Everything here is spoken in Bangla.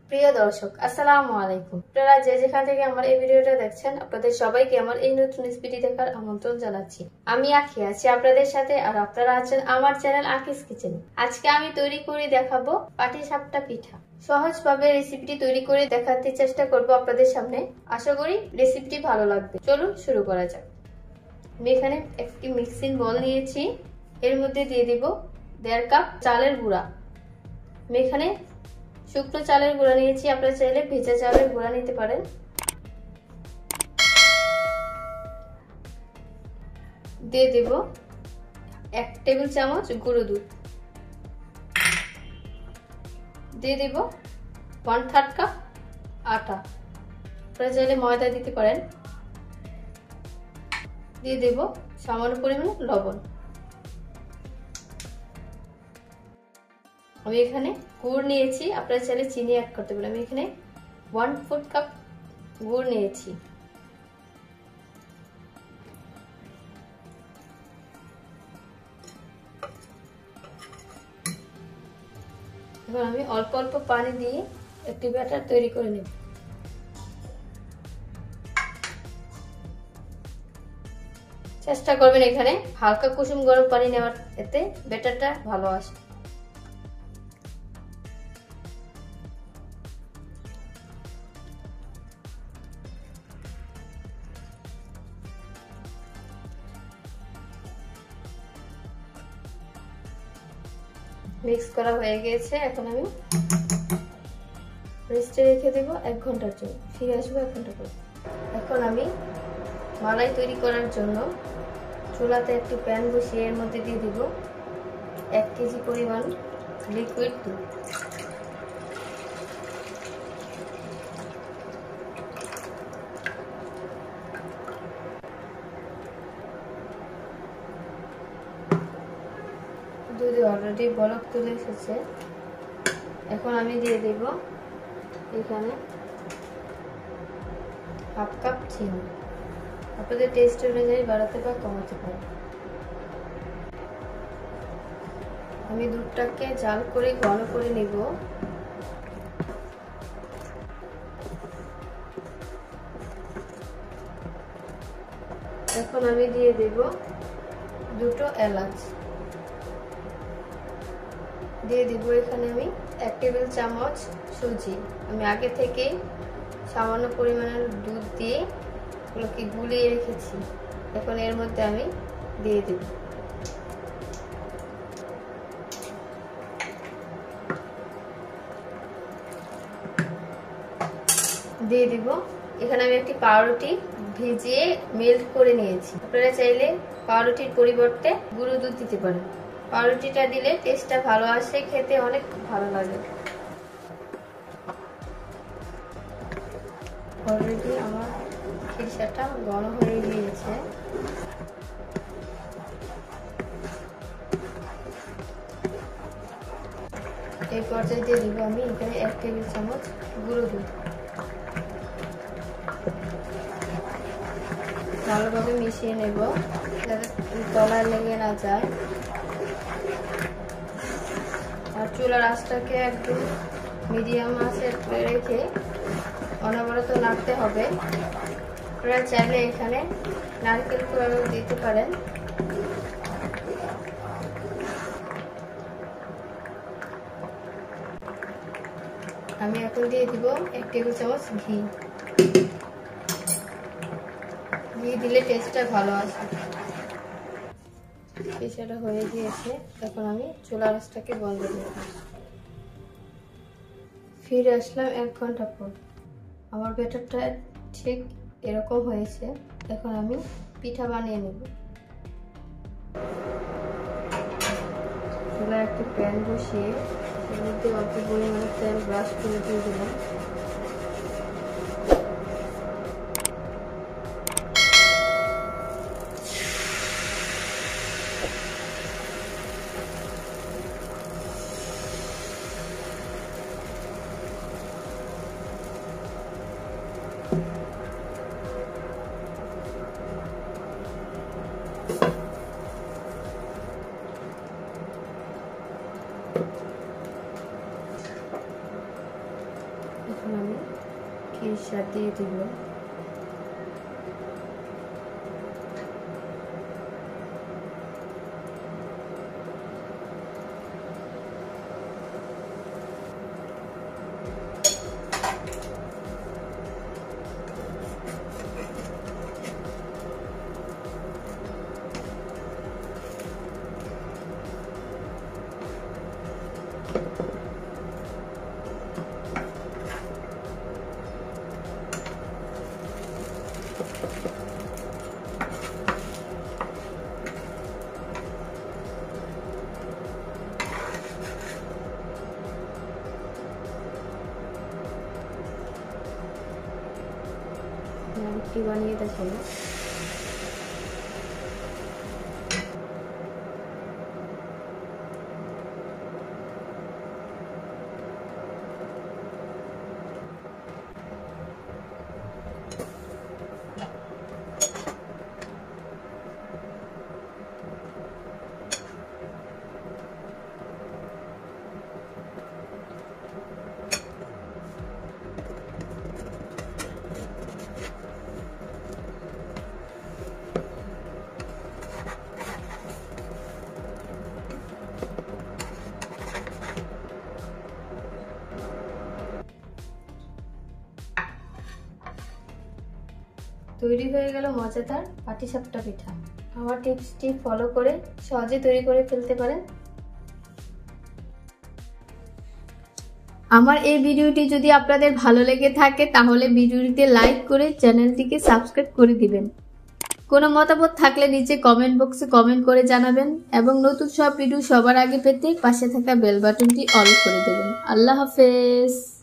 প্রিয় দর্শক, আসসালামু আলাইকুম। আপনারা যে যেখান থেকে আমার এই ভিডিওটা দেখছেন, আপনাদের সবাইকে আমার এই নতুন রেসিপি দেখার আমন্ত্রণ জানাচ্ছি। আমি আঁখি আছি আপনাদের সাথে, আর আপনারা আছেন আমার চ্যানেল আঁকিস কিচেনে। আজকে আমি তৈরি করে দেখাবো পাটিসাপটা পিঠা। সহজভাবে রেসিপিটি তৈরি করে দেখাতে চেষ্টা করব আপনাদের সামনে। আশা করি রেসিপিটি ভালো লাগবে। চলুন শুরু করা যাক। আমি এখানে একটি মিক্সিং বোল নিয়েছি, এর মধ্যে দিয়ে দিব 1.5 কাপ চালের গুঁড়া। আমি এখানে শুকনো চালের গুঁড়া নিয়েছি, আপনারা চাইলে ভেজা চালের গুঁড়া নিতে পারেন। দিয়ে দেব 1 টেবিল চামচ গুঁড়ো দুধ। দিয়ে দেব 1/3 কাপ আটা, আপনারা চাইলে ময়দা দিতে পারেন। দিয়ে দেব সামান্য পরিমাণে লবণ। আমি এখানে গুড় নিয়েছি, আপনারা চাইলে চিনি অ্যাড করতে পারেন। আমি এখানে 1/4 কাপ গুড় নিয়েছি। এবার আমি অল্প অল্প পানি দিয়ে একটি ব্যাটার তৈরি করে নেব। চেষ্টা করবেন এখানে হালকা কুসুম গরম পানি নেওয়ার, এতে ব্যাটারটা ভালো আসে। মিক্স করা হয়ে গিয়েছে, এখন আমি রেস্টে রেখে দেব 1 ঘন্টার জন্য। ফিরে আসবো 1 ঘন্টা পর। এখন আমি মালাই তৈরি করার জন্য চুলাতে একটি প্যান বসিয়ে এর মধ্যে দিয়ে দিব 1 কেজি পরিমাণ লিকুইড দুধ। দুধে অলরেডি বলক তুলে এসেছে। এখন আমি দিয়ে দেব এখানে 1/2 কাপ চিনি। আপনাদের টেস্ট অনুযায়ী বাড়াতে বা কমাতে পারেন। আমি দুধটাকে জাল করে ঘন করে নিব। এখন আমি দিয়ে দেব 2টো এলাচ। দিয়ে দিব এখানে আমি 1 টেবিল চামচ সুজি। আমি আগে থেকে সামান্য পরিমাণের দুধ দিয়ে এগুলোকে গুলিয়ে রেখেছি। এখন এর মধ্যে আমি দিয়ে দেব। দিয়ে দিব এখানে আমি একটি পাউরুটি ভিজিয়ে মেল্ট করে নিয়েছি। আপনারা চাইলে পাউরুটির পরিবর্তে গুঁড়ো দুধ দিতে পারেন। পাউরুটিটা দিলে টেস্টটা ভালো আসে, খেতে অনেক ভালো লাগে। অলরেডি আমার খিরসাটা গরম হয়ে গিয়েছে। এই পর্যায়ে দিয়ে দিব আমি এখানে 1 টেবিল চামচ গুঁড়ো দুধ। ভালোভাবে মিশিয়ে নেব যাতে তলায় লেগে না যায়। আর চুলার আঁচটাকে একদম মিডিয়াম আঁচে রেখে অনবরত নাড়তে হবে। আপনারা চাইলে এখানে নারকেল কোড়াও দিতে পারেন। আমি এখন দিয়ে দিব 1 টেবিল চামচ ঘি। ঘি দিলে টেস্টটা ভালো আসে। সেটা হয়ে গিয়েছে, এখন আমি চুলার আঁচটাকে বন্ধ করে দেব। ফিরে আসলাম 1 ঘন্টা পর। আমার ব্যাটারটা ঠিক এরকম হয়েছে। এখন আমি পিঠা বানিয়ে নেব। চুলায় একটি প্যান বসিয়ে এর মধ্যে অল্প পরিমাণে তেল ব্রাশ করে দিয়ে দিলাম। এখন আমি খেসার দিয়ে দিব। রুটি বানিয়ে দেখাবো। তৈরি হয়ে গেল মজাদার পাটিসাপটা পিঠা। আমার টিপসটি ফলো করে সহজে তৈরি করে ফেলতে পারেন। আমার এই ভিডিওটি যদি আপনাদের ভালো লেগে থাকে তাহলে ভিডিওটিতে লাইক করে চ্যানেলটিকে সাবস্ক্রাইব করে দিবেন। কোনো মতামত থাকলে নিচে কমেন্ট বক্সে কমেন্ট করে জানাবেন এবং নতুন সব ভিডিও সবার আগে পেতে পাশে থাকা বেল বাটনটি অন করে দেবেন। আল্লাহ হাফেজ।